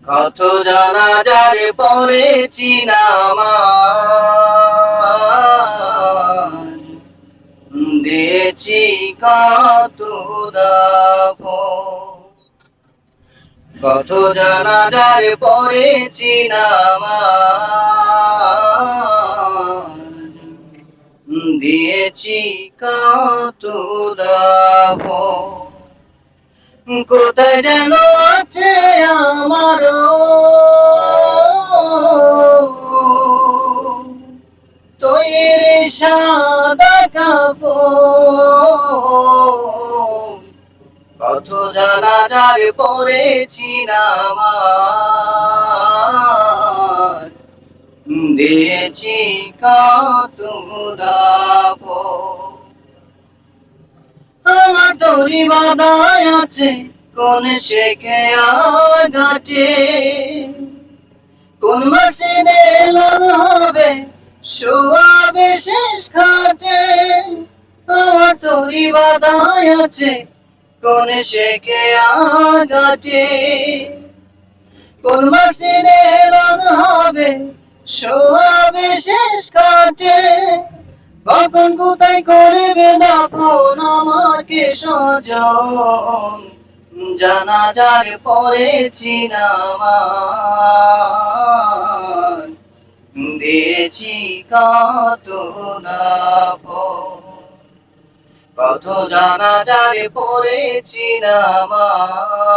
কত জানাজার পড়েছি নামাজ, দিয়েছি কত দাফন। কত জানাজার পড়েছি নামাজ, দিয়েছি কত দাফন। কোথায় যেন আছে আমারও তৈরি সাদা কাপড়। কত জানাজার পড়েছি নামাজ, দিয়েছি কত দাফন। আমার তরি বাদায় আছে কোন শেখে ঘাটে, কোন মসজিদে এলান হবে শোয়াবে শেষ খাটে। আমার তরি বাদায় আছে কোন শেখে ঘাটে, কোন মসজিদে এলান হবে শোয়াবে শেষ খাটে। কখন কোথায় করবে দাফন আমাকে স্বজন, জানাজার পড়েছি নামাজ, দিয়েছি কত দাফন। কত জানাজার পড়েছি নামাজ,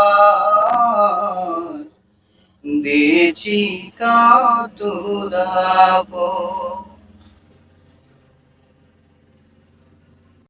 দিয়েছি কত দাফন।